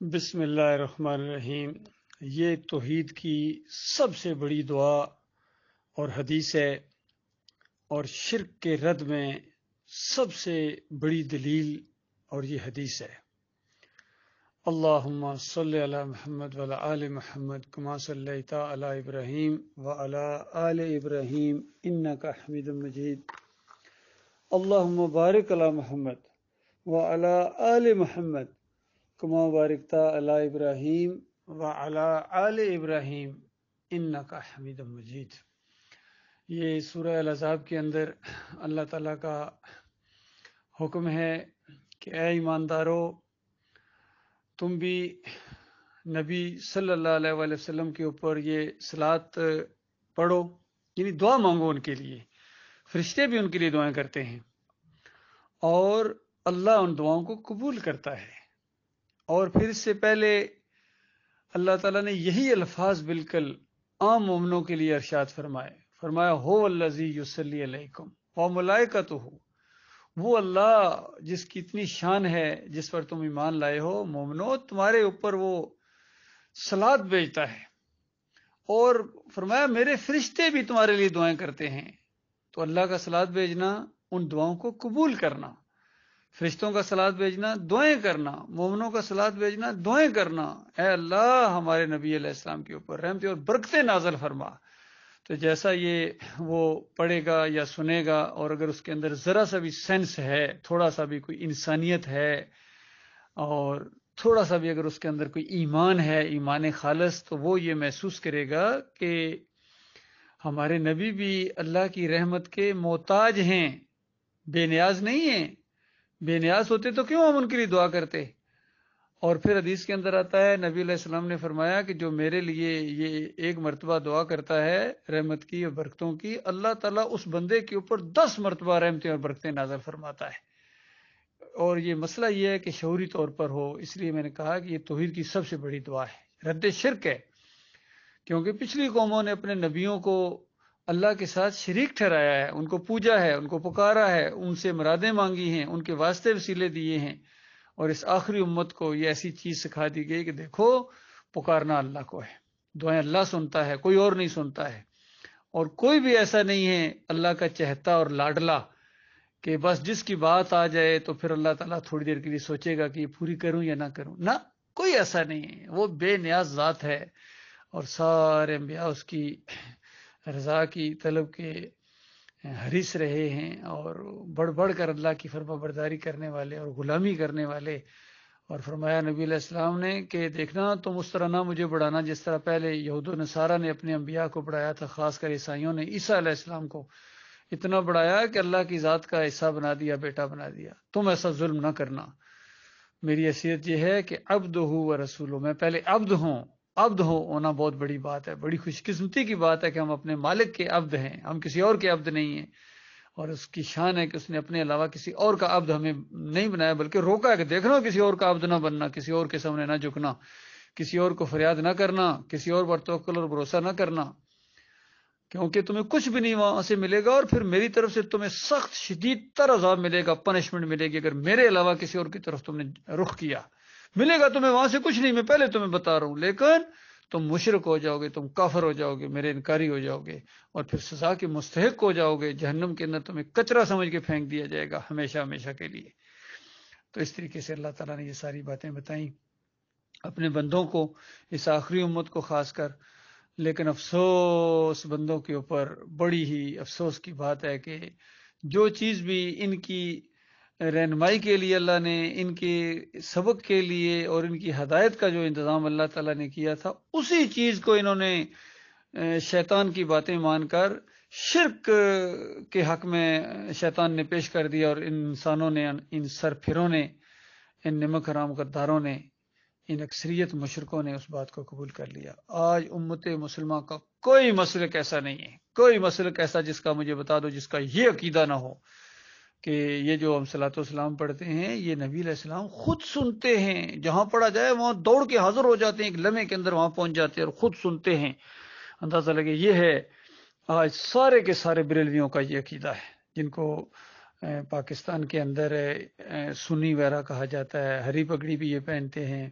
بسم اللہ الرحمن الرحیم۔ یہ توحید کی سب سے بڑی دعا اور حدیث ہے، اور شرک کے رد میں سب سے بڑی دلیل اور یہ حدیث ہے۔ اللہم صلی علی محمد وعلی آل محمد کما صلیت علی ابراہیم وعلی آل ابراہیم انک حمید مجید۔ اللہم بارک علی محمد وعلی آل محمد کما بارکت علی ابراہیم وعلی آل ابراہیم انک حمید مجید۔ یہ سورہ الاحزاب کے اندر اللہ تعالیٰ کا حکم ہے کہ اے ایماندارو، تم بھی نبی صلی اللہ علیہ وآلہ وسلم کے اوپر یہ صلات پڑھو، یعنی دعا مانگو ان کے لیے۔ فرشتے بھی ان کے لیے دعائیں کرتے ہیں اور اللہ ان دعاؤں کو قبول کرتا ہے۔ اور پھر اس سے پہلے اللہ تعالیٰ نے یہی الفاظ بالکل عام مومنوں کے لیے ارشاد فرمایا ہو الذی یصلی علیکم وملائکتہ، وہ اللہ جس کی اتنی شان ہے، جس پر تم ایمان لائے ہو مومنو، تمہارے اوپر وہ صلات بھیجتا ہے، اور فرمایا میرے فرشتے بھی تمہارے لیے دعائیں کرتے ہیں۔ تو اللہ کا صلات بھیجنا، ان دعاؤں کو قبول کرنا، فرشتوں کا صلات بھیجنا، دعائیں کرنا، مومنوں کا صلات بھیجنا، دعائیں کرنا، اے اللہ ہمارے نبی علیہ السلام کے اوپر رحمت اور برکتیں نازل فرما۔ تو جیسا یہ وہ پڑھے گا یا سنے گا، اور اگر اس کے اندر ذرا سا بھی سینس ہے، تھوڑا سا بھی کوئی انسانیت ہے، اور تھوڑا سا بھی اگر اس کے اندر کوئی ایمان ہے، ایمان خالص، تو وہ یہ محسوس کرے گا کہ ہمارے نبی بھی اللہ کی رحمت کے محتاج ہیں، بے نیاز نہیں ہیں۔ بے نیاز ہوتے تو کیوں ہم ان کے لیے دعا کرتے؟ اور پھر حدیث کے اندر آتا ہے، نبی علیہ السلام نے فرمایا کہ جو میرے لیے یہ ایک مرتبہ دعا کرتا ہے رحمت کی اور برکتوں کی، اللہ تعالیٰ اس بندے کے اوپر 10 مرتبہ رحمتیں اور برکتیں نازل فرماتا ہے۔ اور یہ مسئلہ یہ ہے کہ شعوری طور پر ہو، اس لیے میں نے کہا کہ یہ توحید کی سب سے بڑی دعا ہے، رد شرک ہے، کیونکہ پچھلی قوموں نے اپنے نبیوں کو اللہ کے ساتھ شریک ٹھہرایا ہے، ان کو پوجا ہے، ان کو پکارا ہے، ان سے مرادیں مانگی ہیں، ان کے واسطے وسیلے دیے ہیں، اور اس آخری امت کو یہ ایسی چیز سکھا دی گئی کہ دیکھو پکارنا اللہ کو ہے، دعائیں اللہ سنتا ہے، کوئی اور نہیں سنتا ہے، اور کوئی بھی ایسا نہیں ہے اللہ کا چہتا اور لاڈلا کہ بس جس کی بات آ جائے تو پھر اللہ تعالیٰ تھوڑی دیر کے لیے سوچے گا کہ یہ پوری کروں یا نہ کروں۔ نہ، کوئی ایسا نہیں ہے، وہ بے نیاز ذات ہے، اور سارے انبیاء اس کی رضا کی طلب کے حریص رہے ہیں، اور بڑھ بڑھ کر اللہ کی فرما برداری کرنے والے اور غلامی کرنے والے۔ اور فرمایا نبی علیہ السلام نے کہ دیکھنا تم اس طرح نہ مجھے بڑھانا جس طرح پہلے یہود و نصارہ نے اپنے انبیاء کو بڑھایا تھا، خاص کر عیسائیوں نے عیسیٰ علیہ السلام کو اتنا بڑھایا کہ اللہ کی ذات کا حصہ بنا دیا، بیٹا بنا دیا۔ تم ایسا ظلم نہ کرنا۔ میری حیثیت یہ ہے کہ عبد ہوں و رسول، میں پہلے عبد ہوں۔ عبد ہونا بہت بڑی بات ہے، بڑی خوش قسمتی کی بات ہے کہ ہم اپنے مالک کے عبد ہیں، ہم کسی اور کے عبد نہیں ہیں۔ اور اس کی شان ہے کہ اس نے اپنے علاوہ کسی اور کا عبد ہمیں نہیں بنایا، بلکہ روکا ہے کہ دیکھنا کسی اور کا عبد نہ بننا، کسی اور کے سامنے نہ جھکنا، کسی اور کو فریاد نہ کرنا، کسی اور پر توکل اور بھروسہ نہ کرنا، کیونکہ تمہیں کچھ بھی نہیں وہاں سے ملے گا، اور پھر میری طرف سے تمہیں سخت شدید تر عذاب ملے گا، پنشمنٹ ملے گی اگر میرے علاوہ کسی اور کی طرف تم نے رخ کیا۔ ملے گا تمہیں وہاں سے کچھ نہیں، میں پہلے تمہیں بتا رہا ہوں، لیکن تم مشرک ہو جاؤ گے، تم کافر ہو جاؤ گے، میرے انکاری ہو جاؤ گے، اور پھر سزا کے مستحق ہو جاؤ گے، جہنم کے اندر تمہیں کچرا سمجھ کے پھینک دیا جائے گا ہمیشہ ہمیشہ کے لیے۔ تو اس طریقے سے اللہ تعالیٰ نے یہ ساری باتیں بتائیں اپنے بندوں کو، اس آخری امت کو خاص کر۔ لیکن افسوس بندوں کے اوپر، بڑی ہی افسوس کی بات ہے کہ جو چیز بھی ان کی رہنمائی کے لیے اللہ نے، ان کے سبق کے لیے اور ان کی ہدایت کا جو انتظام اللہ تعالیٰ نے کیا تھا، اسی چیز کو انہوں نے شیطان کی باتیں مان کر شرک کے حق میں شیطان نے پیش کر دیا، اور ان انسانوں نے، ان سرپھروں نے، ان نمک حرام غداروں نے، ان اکثریت مشرکوں نے اس بات کو قبول کر لیا۔ آج امت مسلمہ کا کوئی مسلک ایسا نہیں ہے، کوئی مسلک ایسا جس کا مجھے بتا دو جس کا یہ عقیدہ نہ ہو کہ یہ جو ہم صلاۃ والسلام پڑھتے ہیں یہ نبی علیہ السلام خود سنتے ہیں، جہاں پڑھا جائے وہاں دوڑ کے حاضر ہو جاتے ہیں، ایک لمحے کے اندر وہاں پہنچ جاتے ہیں اور خود سنتے ہیں۔ اندازہ لگے یہ ہے آج سارے کے سارے بریلویوں کا یہ عقیدہ ہے، جن کو پاکستان کے اندر سنی وغیرہ کہا جاتا ہے، ہری پگڑی بھی یہ پہنتے ہیں،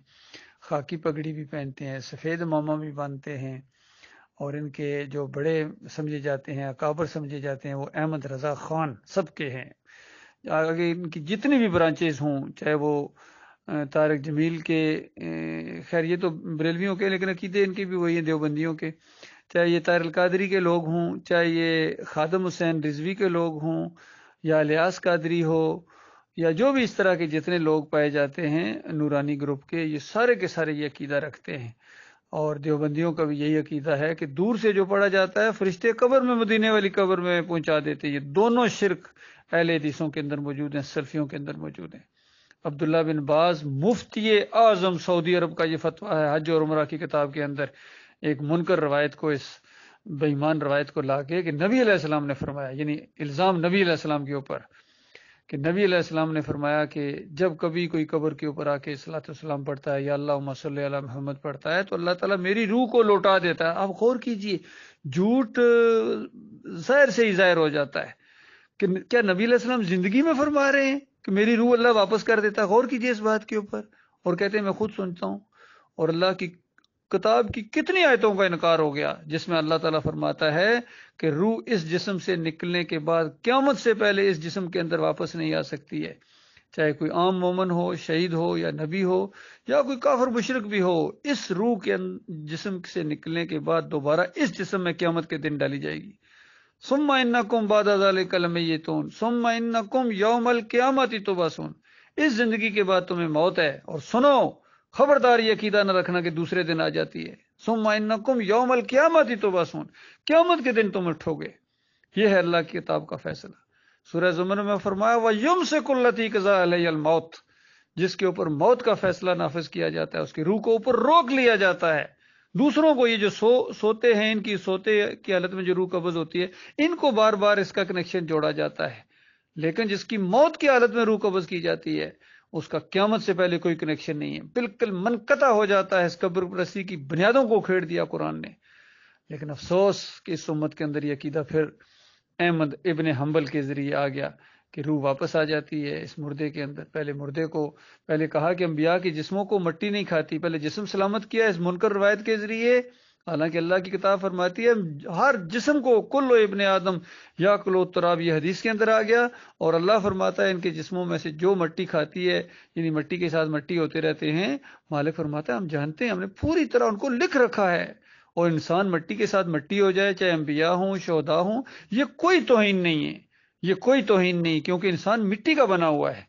خاکی پگڑی بھی پہنتے ہیں، سفید امامہ بھی باندھتے ہیں، اور ان کے جو بڑے سمجھے جاتے ہیں، اکابر سمجھے جاتے ہیں، وہ احمد رضا خان سب کے ہیں۔ آگے ان کی جتنی بھی برانچز ہوں، چاہے وہ طارق جمیل کے، خیر یہ تو بریلویوں کے، لیکن عقیدے ان کے بھی وہی ہیں دیوبندیوں کے، چاہے یہ طاہر القادری کے لوگ ہوں، چاہے یہ خادم حسین رضوی کے لوگ ہوں، یا الیاس قادری ہو، یا جو بھی اس طرح کے جتنے لوگ پائے جاتے ہیں نورانی گروپ کے، یہ سارے کے سارے یہ عقیدہ رکھتے ہیں۔ اور دیوبندیوں کا بھی یہی عقیدہ ہے کہ دور سے جو پڑھا جاتا ہے فرشتے قبر میں، مدینے والی قبر میں پہنچا دیتے ہیں۔ یہ دونوں شرک اہل حدیثوں کے اندر موجود ہیں، سلفیوں کے اندر موجود ہیں۔ عبداللہ بن باز مفتی اعظم سعودی عرب کا یہ فتویٰ ہے حج اور عمرہ کی کتاب کے اندر، ایک منکر روایت کو، اس بے ایمان روایت کو لا کے، کہ نبی علیہ السلام نے فرمایا، یعنی الزام نبی علیہ السلام کے اوپر، کہ نبی علیہ السلام نے فرمایا کہ جب کبھی کوئی قبر کے اوپر آ کے صلاۃ والسلام پڑھتا ہے یا اللہم صلی علی محمد پڑھتا ہے تو اللہ تعالیٰ میری روح کو لوٹا دیتا ہے۔ آپ غور کیجئے، جھوٹ ظاہر سے ہی ظاہر ہو جاتا ہے کہ کیا نبی علیہ السلام زندگی میں فرما رہے ہیں کہ میری روح اللہ واپس کر دیتا ہے؟ غور کیجئے اس بات کے اوپر۔ اور کہتے ہیں میں خود سنتا ہوں، اور اللہ کی کتاب کی کتنی آیتوں کا انکار ہو گیا جس میں اللہ تعالیٰ فرماتا ہے کہ روح اس جسم سے نکلنے کے بعد قیامت سے پہلے اس جسم کے اندر واپس نہیں آ سکتی ہے، چاہے کوئی عام مومن ہو، شہید ہو یا نبی ہو یا کوئی کافر مشرک بھی ہو، اس روح کے جسم سے نکلنے کے بعد دوبارہ اس جسم میں قیامت کے دن ڈالی جائے گی۔ ثم انکم بعد ذلک لمیتون ثم انکم یوم القیامت تبعثون، اس زندگی کے بعد تمہیں موت ہے، اور سنو خبردار یہ عقیدہ نہ رکھنا کہ دوسرے دن آ جاتی ہے۔ ثم انکم یوم القیامت تبعثون، قیامت کے دن تم اٹھو گے۔ یہ ہے اللہ کی کتاب کا فیصلہ۔ سورہ زمر میں فرمایا وَيُمْسِكُ الَّتِي قَضَىٰ عَلَيْهَا الْمَوْتَ، جس کے اوپر موت کا فیصلہ نافذ کیا جاتا ہے، اس کی روح کو اوپر روک لیا جاتا ہے۔ دوسروں کو، یہ جو سوتے ہیں، ان کی سوتے کی حالت میں جو روح قبض ہوتی ہے، ان کو بار بار اس کا کنیکشن جوڑا جاتا ہے، لیکن جس کی موت کی حالت میں روح قبض کی جاتی ہے اس کا قیامت سے پہلے کوئی کنیکشن نہیں ہے، بالکل منقطع ہو جاتا ہے۔ اس قبر پرستی کی بنیادوں کو کھیڑ دیا قرآن نے۔ لیکن افسوس کہ اس امت کے اندر یہ عقیدہ پھر احمد ابن حنبل کے ذریعے آ گیا کہ روح واپس آ جاتی ہے اس مردے کے اندر۔ پہلے مردے کو، پہلے کہا کہ انبیاء کے جسموں کو مٹی نہیں کھاتی، پہلے جسم سلامت کیا اس منکر روایت کے ذریعے، حالانکہ اللہ کی کتاب فرماتی ہے ہر جسم کو کل ابن آدم یا کلو تراب، یہ حدیث کے اندر آ گیا۔ اور اللہ فرماتا ہے ان کے جسموں میں سے جو مٹی کھاتی ہے، یعنی مٹی کے ساتھ مٹی ہوتے رہتے ہیں، مالک فرماتا ہے ہم جانتے ہیں، ہم نے پوری طرح ان کو لکھ رکھا ہے۔ اور انسان مٹی کے ساتھ مٹی ہو جائے، چاہے انبیاء ہوں، شہداء ہوں، یہ کوئی توہین نہیں ہے، یہ کوئی توہین نہیں، کیونکہ انسان مٹی کا بنا ہوا ہے،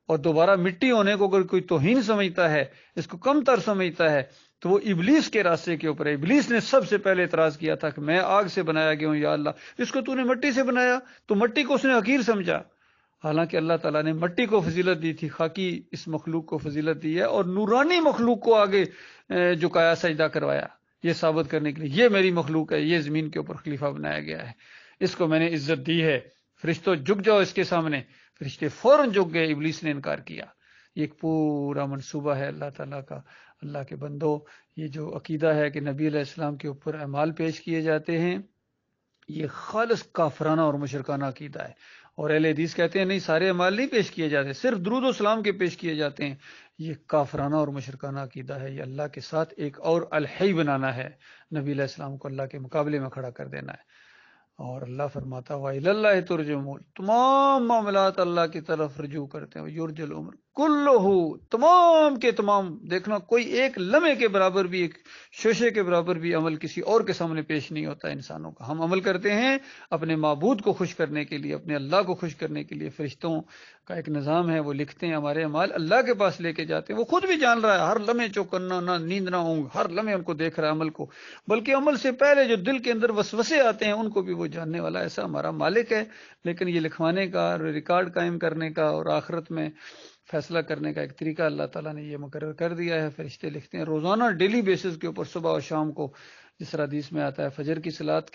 اور دوبارہ مٹی ہونے کو اگر کوئی توہین سمجھتا ہے، اس کو کم تر سمجھتا ہے، تو وہ ابلیس کے راستے کے اوپر ہے۔ ابلیس نے سب سے پہلے اعتراض کیا تھا کہ میں آگ سے بنایا گیا ہوں، یا اللہ اس کو تو نے مٹی سے بنایا، تو مٹی کو اس نے حقیر سمجھا۔ حالانکہ اللہ تعالیٰ نے مٹی کو فضیلت دی تھی، خاکی اس مخلوق کو فضیلت دی ہے، اور نورانی مخلوق کو آگے جھکایا، سجدہ کروایا، یہ ثابت کرنے کے لیے یہ میری مخلوق ہے، یہ زمین کے اوپر خلیفہ بنایا گیا ہے، اس کو میں نے عزت دی ہے، فرشتوں جھک جاؤ اس کے سامنے۔ فرشتے فوراً جھک گئے، ابلیس نے انکار کیا۔ یہ ایک پورا منصوبہ ہے اللہ تعالیٰ کا۔ اللہ کے بندو، یہ جو عقیدہ ہے کہ نبی علیہ السلام کے اوپر اعمال پیش کیے جاتے ہیں، یہ خالص کافرانہ اور مشرکانہ عقیدہ ہے۔ اور اہل حدیث کہتے ہیں نہیں، سارے اعمال نہیں پیش کیے جاتے، صرف درود و سلام کے پیش کیے جاتے ہیں۔ یہ کافرانہ اور مشرکانہ عقیدہ ہے۔ یہ اللہ کے ساتھ ایک اور الہی بنانا ہے، نبی علیہ السلام کو اللہ کے مقابلے میں کھڑا کر دینا ہے۔ اور اللہ فرماتا وَإِلَى اللَّهِ تُرْجَعُ الْأُمُورُ، تمام معاملات اللہ کی طرف رجوع کرتے ہیں۔ یرج الامر کلہ، تمام کے تمام، دیکھنا کوئی ایک لمحے کے برابر بھی، ایک شوشے کے برابر بھی عمل کسی اور کے سامنے پیش نہیں ہوتا انسانوں کا۔ ہم عمل کرتے ہیں اپنے معبود کو خوش کرنے کے لیے، اپنے اللہ کو خوش کرنے کے لیے۔ فرشتوں کا ایک نظام ہے، وہ لکھتے ہیں ہمارے اعمال، اللہ کے پاس لے کے جاتے ہیں۔ وہ خود بھی جان رہا ہے، ہر لمحے چوکنا، نہ نیند نہ اونگ، ہر لمحے ان کو دیکھ رہا ہے عمل کو، بلکہ عمل سے پہلے جو دل کے اندر وسوسے آتے ہیں ان کو بھی وہ جاننے والا، ایسا ہمارا مالک ہے۔ لیکن یہ لکھوانے کا، ریکارڈ قائم کرنے کا اور آخرت میں فیصلہ کرنے کا ایک طریقہ اللہ تعالیٰ نے یہ مقرر کر دیا ہے۔ فرشتے لکھتے ہیں روزانہ، ڈیلی بیسس کے اوپر، صبح اور شام کو، جس طرح حدیث میں آتا ہے فجر کی صلاۃ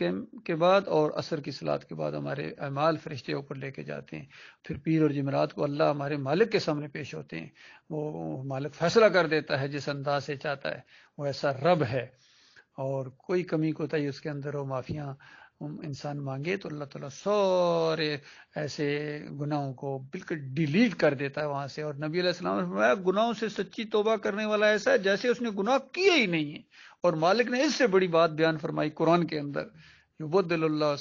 کے بعد اور عصر کی صلاۃ کے بعد ہمارے اعمال فرشتے اوپر لے کے جاتے ہیں۔ پھر پیر اور جمعرات کو اللہ ہمارے مالک کے سامنے پیش ہوتے ہیں، وہ مالک فیصلہ کر دیتا ہے جس انداز سے چاہتا ہے، وہ ایسا رب ہے، اور کوئی کمی کوتاہی اس کے اندر ہو، معافیاں انسان مانگے تو اللہ تعالیٰ سارے ایسے گناہوں کو بالکل ڈیلیٹ کر دیتا ہے وہاں سے. اور نبی علیہ السلام نے فرمایا گناہوں سے سچی توبہ کرنے والا ایسا ہے جیسے اس نے گناہ کیے ہی نہیں ہے. اور مالک نے اس سے بڑی بات بیان فرمائی قرآن کے اندر، یبدل اللہ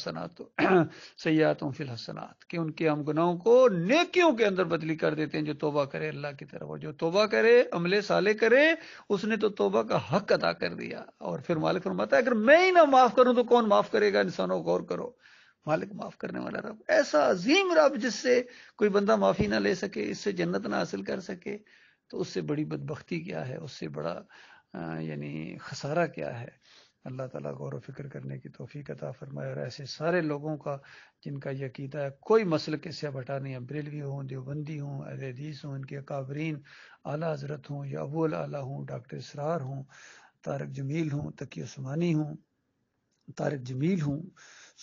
سیئاتہم فی الحسنات، کہ ان کے ہم گناہوں کو نیکیوں کے اندر بدلی کر دیتے ہیں جو توبہ کرے اللہ کی طرف. اور جو توبہ کرے، عمل صالح کرے، اس نے تو توبہ کا حق ادا کر دیا. اور پھر مالک فرماتا ہے اگر میں ہی نہ معاف کروں تو کون معاف کرے گا؟ انسانوں غور کرو، مالک معاف کرنے والا رب، ایسا عظیم رب جس سے کوئی بندہ معافی نہ لے سکے، اس سے جنت نہ حاصل کر سکے، تو اس سے بڑی بدبختی کیا ہے، اس سے بڑا یعنی خسارہ کیا ہے. اللہ تعالیٰ غور و فکر کرنے کی توفیق عطا فرمائے. اور ایسے سارے لوگوں کا جن کا یہ عقیدہ ہے کوئی مسلک اس سے ہٹا نہیں ہے، بریلوی ہوں، دیوبندی ہوں، اہل حدیث ہوں، ان کے اکابرین اعلیٰ حضرت ہوں یا ابو الاعلیٰ ہوں، ڈاکٹر اسرار ہوں، طارق جمیل ہوں، تقی عثمانی ہوں، طارق جمیل ہوں،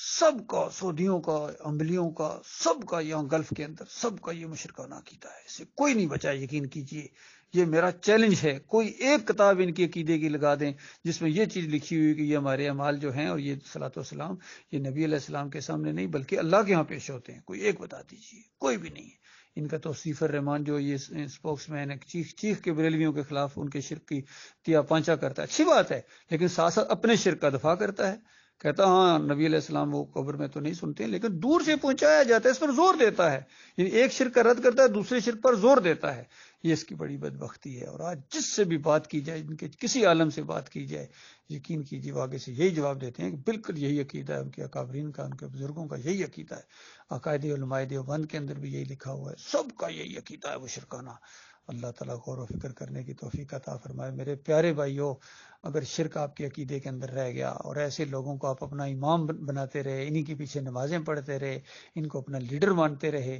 سب کا، سعودیوں کا، عملیوں کا، سب کا یہاں گلف کے اندر سب کا یہ مشرکانہ عقیدہ ہے. اس سے کوئی نہیں بچا. یقین کیجئے یہ میرا چیلنج ہے، کوئی ایک کتاب ان کی عقیدے کی لگا دیں جس میں یہ چیز لکھی ہوئی کہ یہ ہمارے اعمال جو ہیں اور یہ صلاۃ والسلام یہ نبی علیہ السلام کے سامنے نہیں بلکہ اللہ کے ہاں پیش ہوتے ہیں. کوئی ایک بتا دیجئے. کوئی بھی نہیں ہے. ان کا توصیف الرحمان جو یہ اسپوکس مین ہے، چیخ کے بریلویوں کے خلاف ان کے شرک کی تیا پانچا کرتا ہے، اچھی بات ہے، لیکن ساتھ ساتھ اپنے شرک کا دفاع کرتا ہے. کہتا ہاں نبی علیہ السلام وہ قبر میں تو نہیں سنتے ہیں لیکن دور سے پہنچایا جاتا ہے، اس پر زور دیتا ہے. یعنی ایک شرک کا رد کرتا ہے، دوسرے شرک پر زور دیتا ہے. یہ اس کی بڑی بدبختی ہے. اور آج جس سے بھی بات کی جائے، ان کے کسی عالم سے بات کی جائے، یقین کیجیے وہ آگے سے یہی جواب دیتے ہیں کہ بالکل یہی عقیدہ ہے ان کے اکابرین کا، ان کے بزرگوں کا یہی عقیدہ ہے. عقائد علماء دیوبند کے اندر بھی یہی لکھا ہوا ہے، سب کا یہی عقیدہ ہے وہ شرکانہ. اللہ تعالیٰ غور و فکر کرنے کی توفیق عطا فرمائے. میرے پیارے بھائیوں، اگر شرک آپ کے عقیدے کے اندر رہ گیا اور ایسے لوگوں کو آپ اپنا امام بناتے رہے، انہی کے پیچھے نمازیں پڑھتے رہے، ان کو اپنا لیڈر مانتے رہے،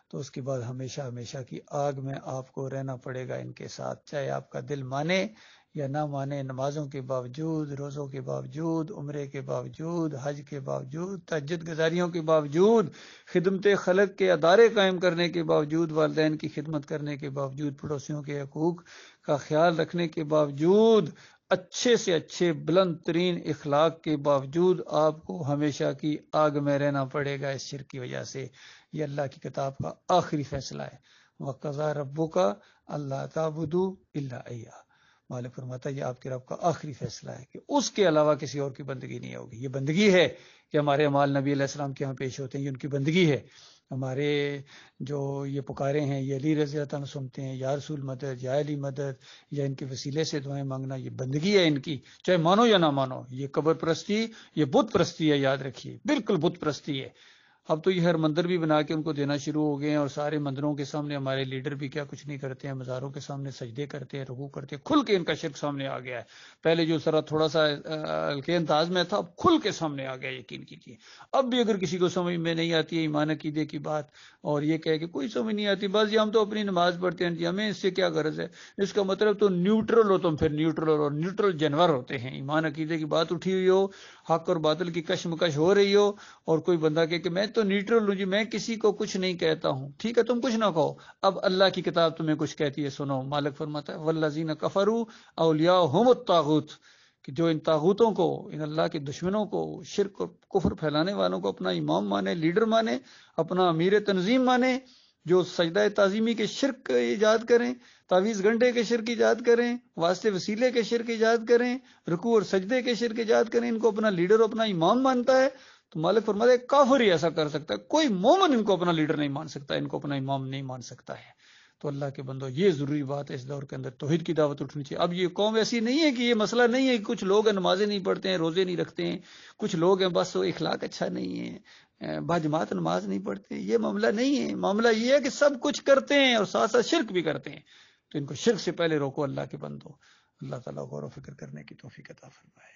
تو اس کے بعد ہمیشہ ہمیشہ کی آگ میں آپ کو رہنا پڑے گا ان کے ساتھ. چاہے آپ کا دل مانے یا نہ مانے، نمازوں کے باوجود، روزوں کے باوجود، عمرے کے باوجود، حج کے باوجود، تہجد گزاریوں کے باوجود، خدمت خلق کے ادارے قائم کرنے کے باوجود، والدین کی خدمت کرنے کے باوجود، پڑوسیوں کے حقوق کا خیال رکھنے کے باوجود، اچھے سے اچھے بلند ترین اخلاق کے باوجود آپ کو ہمیشہ کی آگ میں رہنا پڑے گا اس شرک کی وجہ سے. یہ اللہ کی کتاب کا آخری فیصلہ ہے. وَقَضَىٰ رَبُّكَ أَلَّا تَعْبُدُوا إِلَّا إِيَّاهُ. مالک فرماتا ہے یہ آپ کے رب کا آخری فیصلہ ہے کہ اس کے علاوہ کسی اور کی بندگی نہیں ہوگی. یہ بندگی ہے کہ ہمارے اعمال نبی علیہ السلام کے ہاں پیش ہوتے ہیں، یہ ان کی بندگی ہے. ہمارے جو یہ پکارے ہیں، یہ علی رضی اللہ عنہ سنتے ہیں، یا رسول مدد، یا علی مدد، یا ان کے وسیلے سے دعائیں مانگنا، یہ بندگی ہے ان کی، چاہے مانو یا نہ مانو. یہ قبر پرستی، یہ بت پرستی ہے، یاد رکھیے، بالکل بت پرستی ہے. اب تو یہ ہر مندر بھی بنا کے ان کو دینا شروع ہو گئے ہیں، اور سارے مندروں کے سامنے ہمارے لیڈر بھی کیا کچھ نہیں کرتے ہیں، مزاروں کے سامنے سجدے کرتے ہیں، رکوع کرتے ہیں. کھل کے ان کا شرک سامنے آ گیا ہے. پہلے جو سرا تھوڑا سا ہلکے انداز میں تھا، اب کھل کے سامنے آ گیا. یقین کیجیے اب بھی اگر کسی کو سمجھ میں نہیں آتی ہے ایمان عقیدے کی بات، اور یہ کہے کہ کوئی سمجھ نہیں آتی، بس یہ ہم تو اپنی نماز پڑھتے ہیں جی، ہمیں اس سے کیا غرض ہے، اس کا مطلب تو نیوٹرل ہو تم. پھر نیوٹرل اور نیوٹرل جانور ہوتے ہیں. ایمان عقیدے کی بات اٹھی ہوئی ہو، حق اور باطل کی کشمکش ہو رہی ہو، اور کوئی بندہ کہے کہ میں تو نیوٹرل ہوں جی، میں کسی کو کچھ نہیں کہتا ہوں. ٹھیک ہے تم کچھ نہ کہو، اب اللہ کی کتاب تمہیں کچھ کہتی ہے، سنو. مالک فرماتا ہے والذین کفروا اولیاءہم الطاغوت، کہ جو ان طاغوتوں کو، ان اللہ کے دشمنوں کو، شرک اور کفر پھیلانے والوں کو اپنا امام مانے، لیڈر مانے، اپنا امیر تنظیم مانے، جو سجدہ تعظیمی کے شرک ایجاد کریں، تعویذ گھنٹے کے شرک ایجاد کریں، واسطے وسیلے کے شرک ایجاد کریں، رکوع اور سجدے کے شرک ایجاد کریں، ان کو اپنا لیڈر اور اپنا امام مانتا ہے. تو مالک فرماتا ہے کافر ہی ایسا کر سکتا ہے، کوئی مومن ان کو اپنا لیڈر نہیں مان سکتا، ان کو اپنا امام نہیں مان سکتا ہے. تو اللہ کے بندو، یہ ضروری بات ہے اس دور کے اندر توحید کی دعوت اٹھنی چاہیے. اب یہ قوم ایسی نہیں ہے کہ یہ مسئلہ نہیں ہے کہ کچھ لوگ نمازیں نہیں پڑھتے ہیں، روزے نہیں رکھتے ہیں، کچھ لوگ ہیں بس وہ اخلاق اچھا نہیں ہے، باجماعت نماز نہیں پڑھتے ہیں. یہ معاملہ نہیں ہے. معاملہ یہ ہے کہ سب کچھ کرتے ہیں اور ساتھ ساتھ شرک بھی کرتے ہیں. تو ان کو شرک سے پہلے روکو اللہ کے بندو. اللہ تعالیٰ غور و فکر کرنے کی توفیق عطا فرمائے.